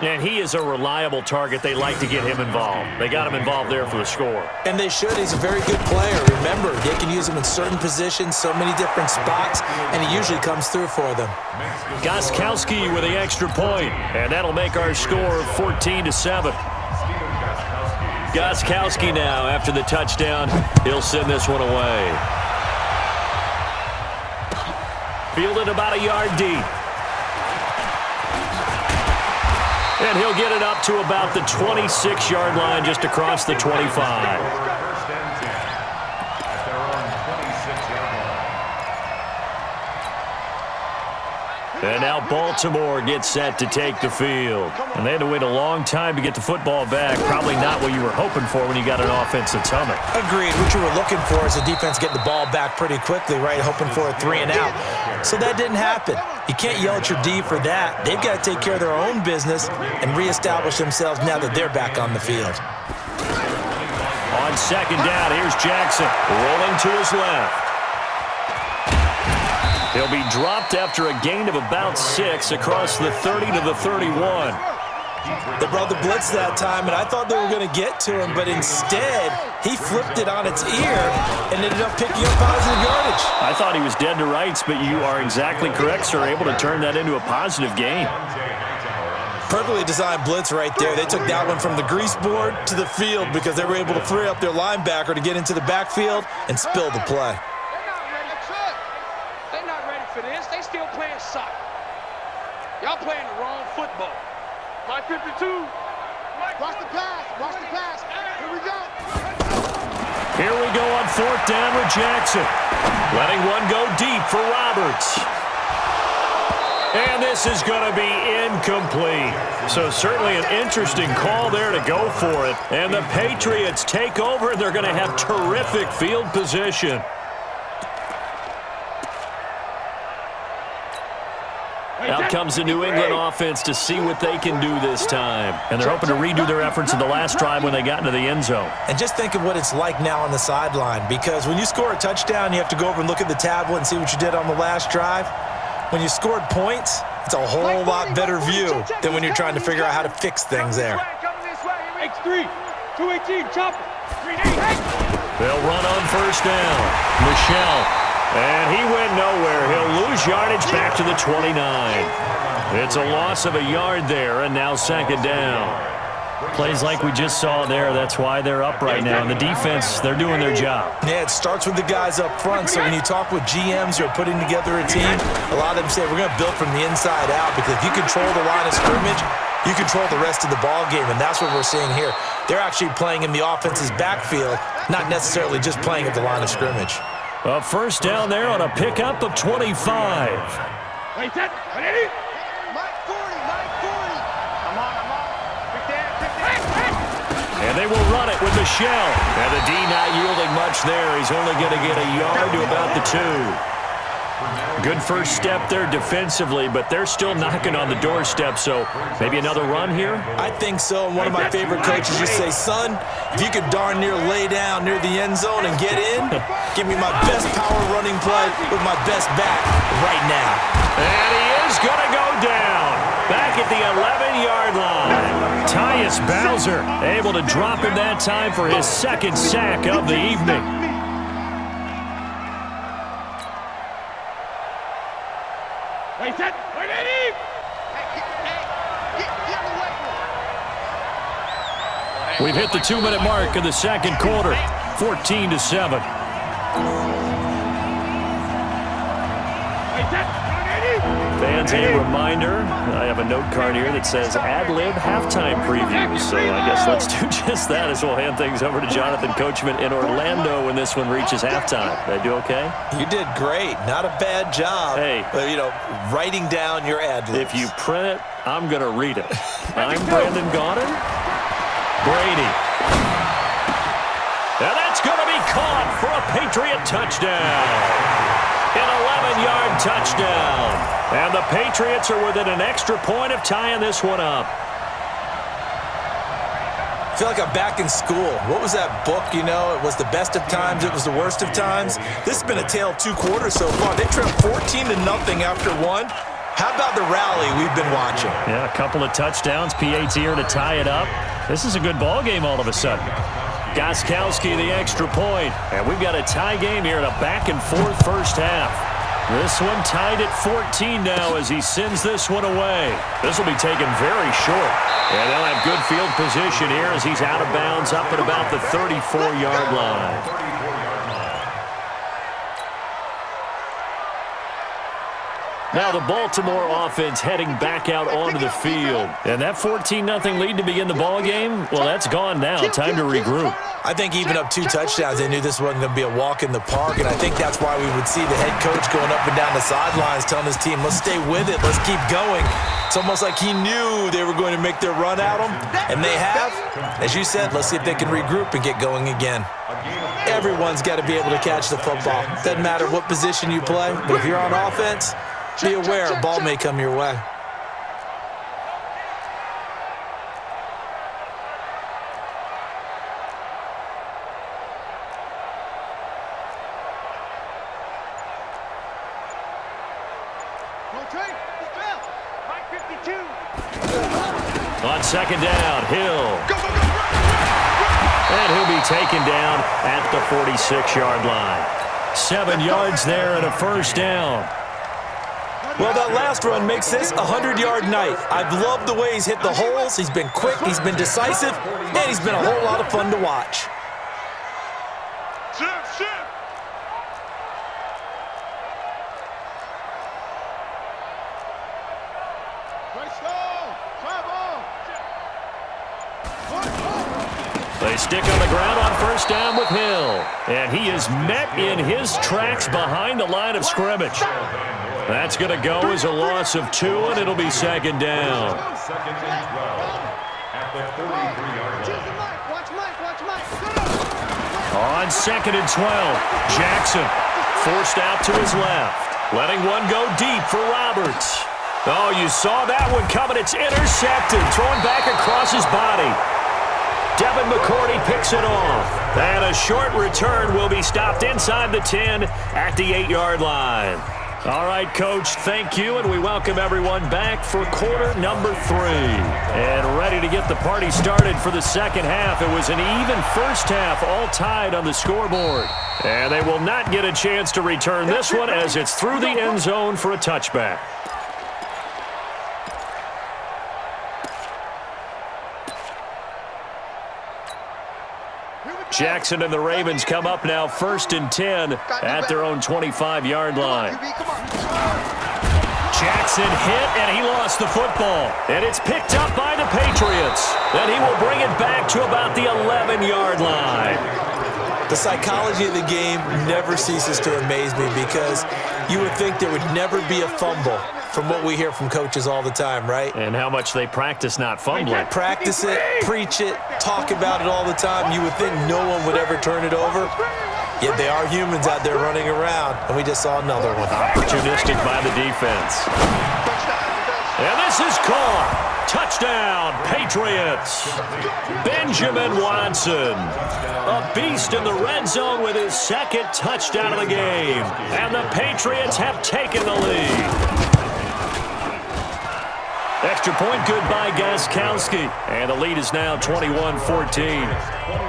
And he is a reliable target. They like to get him involved. They got him involved there for the score. And they should. He's a very good player. Remember, they can use him in certain positions, so many different spots, and he usually comes through for them. Gostkowski with the extra point, and that'll make our score 14-7. Gostkowski now, after the touchdown, he'll send this one away. Fielded about a yard deep. And he'll get it up to about the 26-yard line, just across the 25. And now Baltimore gets set to take the field. And they had to wait a long time to get the football back. Probably not what you were hoping for when you got an offense that's humming. Agreed. What you were looking for is the defense getting the ball back pretty quickly, right? Hoping for a 3-and-out. So that didn't happen. You can't yell at your D for that. They've got to take care of their own business and reestablish themselves now that they're back on the field. On second down, here's Jackson rolling to his left. He'll be dropped after a gain of about 6 across the 30 to the 31. They brought the blitz that time, and I thought they were going to get to him, but instead, he flipped it on its ear and ended up picking up positive yardage. I thought he was dead to rights, but you are exactly correct, sir, able to turn that into a positive gain. Perfectly designed blitz right there. They took that one from the grease board to the field because they were able to free up their linebacker to get into the backfield and spill the play. Y'all playing the wrong football. My 52. Watch the pass. Watch the pass. Here we go. Here we go on fourth down with Jackson. Letting one go deep for Roberts. And this is going to be incomplete. So certainly an interesting call there to go for it. And the Patriots take over, and they're going to have terrific field position. Out comes the New England offense to see what they can do this time. And they're hoping to redo their efforts in the last drive when they got into the end zone. And just think of what it's like now on the sideline, because when you score a touchdown, you have to go over and look at the tablet and see what you did on the last drive. When you scored points, it's a whole lot better view than when you're trying to figure out how to fix things there. X3, 218, chopper. They'll run on first down. Michelle. And he went nowhere. He'll lose yardage back to the 29. It's a loss of a yard there, and now second down. Plays like we just saw there. That's why they're up right now. And the defense, they're doing their job. Yeah, it starts with the guys up front. So when you talk with GMs who are putting together a team, a lot of them say we're going to build from the inside out, because if you control the line of scrimmage, you control the rest of the ball game, and that's what we're seeing here. They're actually playing in the offense's backfield, not necessarily just playing at the line of scrimmage. A first down there on a pickup of 25. Wait, that, ready? Mike 40, Mike 40. I'm on. Pick that. And they will run it with Michelle. And the D not yielding much there. He's only going to get a yard to about the 2. Good first step there defensively, but they're still knocking on the doorstep, so maybe another run here? I think so. And one of my favorite coaches used to say, son, if you could darn near lay down near the end zone and get in, give me my best power running play with my best back right now. And he is going to go down. Back at the 11-yard line. Tyus Bowser able to drop him that time for his second sack of the evening. Wait, that, ready? We've hit the 2-minute mark of the second quarter. 14-7. Fans, a reminder, I have a note card here that says ad-lib halftime preview. So I guess let's do just that as we'll hand things over to Jonathan Coachman in Orlando when this one reaches halftime. Did I do okay? You did great. Not a bad job. Hey. Writing down your ad-libs. If you print it, I'm going to read it. I'm Brandon Gaudin. Brady. And that's going to be caught for a Patriot touchdown. An 11-yard touchdown. And the Patriots are within an extra point of tying this one up. I feel like I'm back in school. What was that book, It was the best of times, it was the worst of times. This has been a tale of 2 quarters so far. They trailed 14-0 after one. How about the rally we've been watching? Yeah, a couple of touchdowns. PAT here to tie it up. This is a good ball game all of a sudden. Gostkowski the extra point. And we've got a tie game here in a back-and-forth first half. This one tied at 14 now as he sends this one away. This will be taken very short. And they'll have good field position here as he's out of bounds up at about the 34-yard line. Now the Baltimore offense heading back out onto the field. And that 14-0 lead to begin the ball game, well, that's gone now. Time to regroup. I think even up 2 touchdowns, they knew this wasn't going to be a walk in the park, and I think that's why we would see the head coach going up and down the sidelines telling his team, let's stay with it, let's keep going. It's almost like he knew they were going to make their run at him, and they have. As you said, let's see if they can regroup and get going again. Everyone's got to be able to catch the football. Doesn't matter what position you play, but if you're on offense, be aware a ball may come your way. On second down, Hill. And he'll be taken down at the 46-yard line. 7 yards there and a first down. Well, that last run makes this a 100-yard night. I've loved the way he's hit the holes. He's been quick, he's been decisive, and he's been a whole lot of fun to watch. They stick on the ground on first down with Hill. And he is met in his tracks behind the line of scrimmage. That's going to go as a loss of 2, and it'll be second down. On second and 12, Jackson forced out to his left, letting one go deep for Roberts. Oh, you saw that one coming. It's intercepted, thrown back across his body. Devin McCourty picks it off. And a short return will be stopped inside the 10 at the 8-yard line. All right, Coach, thank you, and we welcome everyone back for quarter number 3. And ready to get the party started for the second half. It was an even first half, all tied on the scoreboard. And they will not get a chance to return this one as it's through the end zone for a touchback. Jackson and the Ravens come up now 1st and 10 at their own 25-yard line. Jackson hit, and he lost the football. And it's picked up by the Patriots. Then he will bring it back to about the 11-yard line. The psychology of the game never ceases to amaze me because you would think there would never be a fumble from what we hear from coaches all the time, right? And how much they practice not fumbling. Practice it, preach it, talk about it all the time. You would think no one would ever turn it over. Yet they are humans out there running around, and we just saw another one. Opportunistic by the defense. And this is caught. Touchdown, Patriots. Benjamin Watson. A beast in the red zone with his second touchdown of the game. And the Patriots have taken the lead. Extra point good by Gostkowski. And the lead is now 21-14.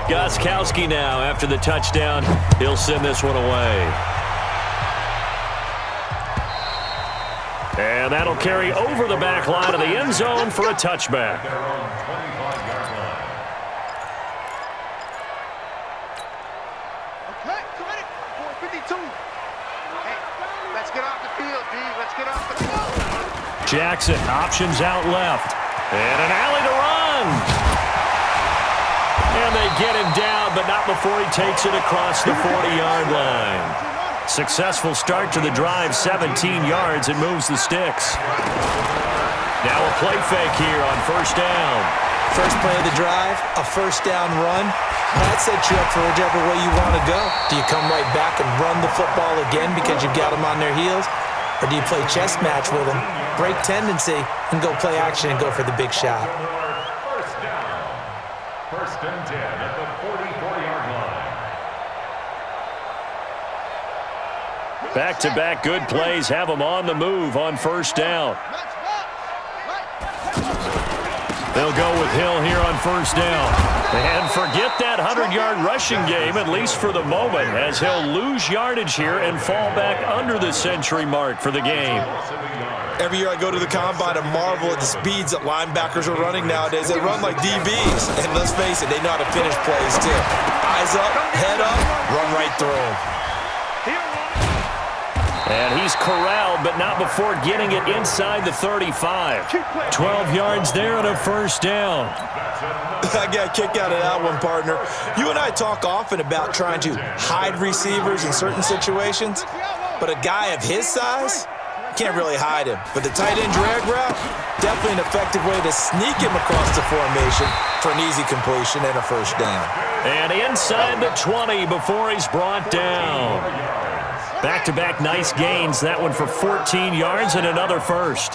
Gostkowski now after the touchdown. He'll send this one away. And that'll carry over the back line of the end zone for a touchback. Okay, committed. 452. Hey, let's get off the field, D. Let's get off the field. Jackson options out left. And an alley to run. And they get him down, but not before he takes it across the 40-yard line. Successful start to the drive, 17 yards, and moves the sticks. Now a play fake here on first down. First play of the drive, a first down run. That sets you up for whichever way you want to go. Do you come right back and run the football again because you've got them on their heels? Or do you play chess match with them, break tendency, and go play action and go for the big shot? First down. First and 10 at the 44-yard line. Back-to-back good plays have them on the move on first down. They'll go with Hill here on first down. And forget that 100-yard rushing game, at least for the moment, as he'll lose yardage here and fall back under the century mark for the game. Every year I go to the combine and marvel at the speeds that linebackers are running nowadays. They run like DBs. And let's face it, they know how to finish plays too. Eyes up, head up, run right through them. And he's corralled, but not before getting it inside the 35. 12 yards there and a first down. I got a kick out of that one, partner. You and I talk often about trying to hide receivers in certain situations, but a guy of his size can't really hide him. But the tight end drag route, definitely an effective way to sneak him across the formation for an easy completion and a first down. And inside the 20 before he's brought down. Back-to-back nice gains. That one for 14 yards and another first.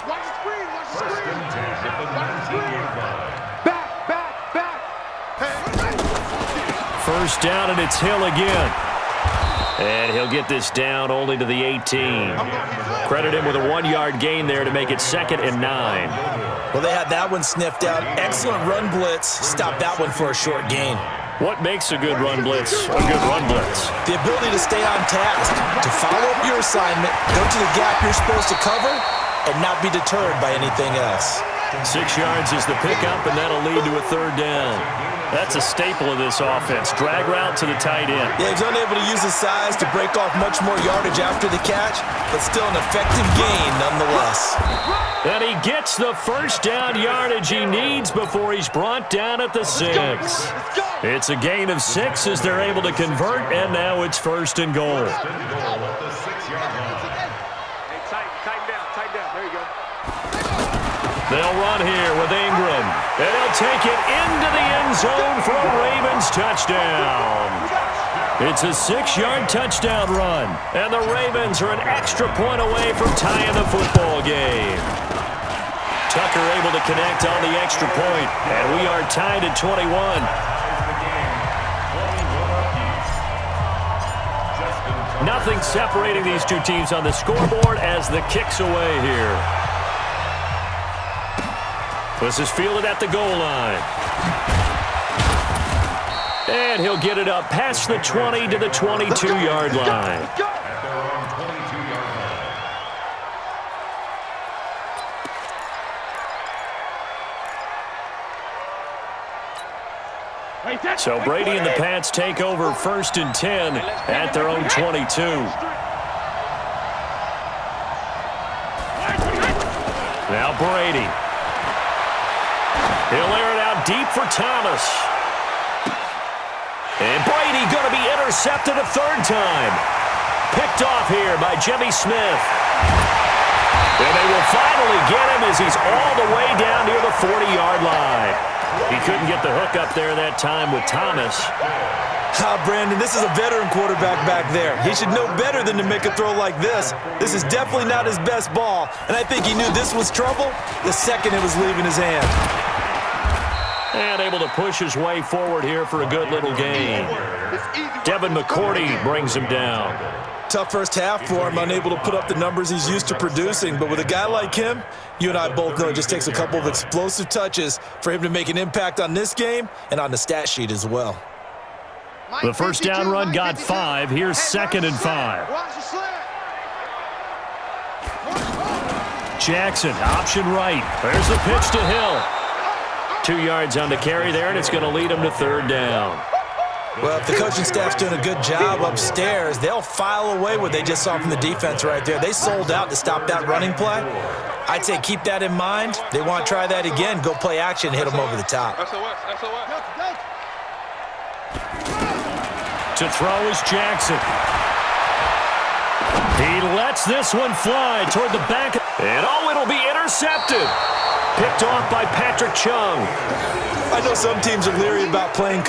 First down, and it's Hill again. And he'll get this down only to the 18. Credit him with a 1-yard gain there to make it 2nd and 9. Well, they had that one sniffed out. Excellent run blitz. Stopped that one for a short gain. What makes a good run blitz a good run blitz? The ability to stay on task, to follow up your assignment, go to the gap you're supposed to cover, and not be deterred by anything else. 6 yards is the pickup, and that'll lead to a third down. That's a staple of this offense. Drag route to the tight end. Yeah, he's unable to use his size to break off much more yardage after the catch, but still an effective gain nonetheless. And he gets the first down yardage he needs before he's brought down at the 6. It's a gain of 6 as they're able to convert, and now it's 1st and goal. They'll run here with Ingram, and he'll take it into the end zone for a Ravens touchdown. It's a 6-yard touchdown run, and the Ravens are an extra point away from tying the football game. Tucker able to connect on the extra point, and we are tied at 21. Nothing separating these two teams on the scoreboard as the kick's away here. This is fielded at the goal line. And he'll get it up past the 20 to the 22-yard line. So Brady and the Pats take over 1st and 10 at their own 22. Now Brady. He'll air it out deep for Thomas. And Brady going to be intercepted a 3rd time. Picked off here by Jimmy Smith. And they will finally get him as he's all the way down near the 40-yard line. He couldn't get the hook up there that time with Thomas. Brandon, this is a veteran quarterback back there. He should know better than to make a throw like this. This is definitely not his best ball, and I think he knew this was trouble the second it was leaving his hand. And able to push his way forward here for a good little gain. Devin McCourty brings him down. Tough first half for him, unable to put up the numbers he's used to producing. But with a guy like him, you and I both know it just takes a couple of explosive touches for him to make an impact on this game and on the stat sheet as well. The first down run got 5. Here's 2nd and 5. Jackson, option right. There's the pitch to Hill. 2 yards on the carry there, and it's going to lead him to 3rd down. Well, if the coaching staff's doing a good job upstairs, they'll file away what they just saw from the defense right there. They sold out to stop that running play. I'd say keep that in mind. They want to try that again. Go play action, hit them over the top. To throw is Jackson. He lets this one fly toward the back. And it'll be intercepted. Picked off by Patrick Chung. I know some teams are leery about playing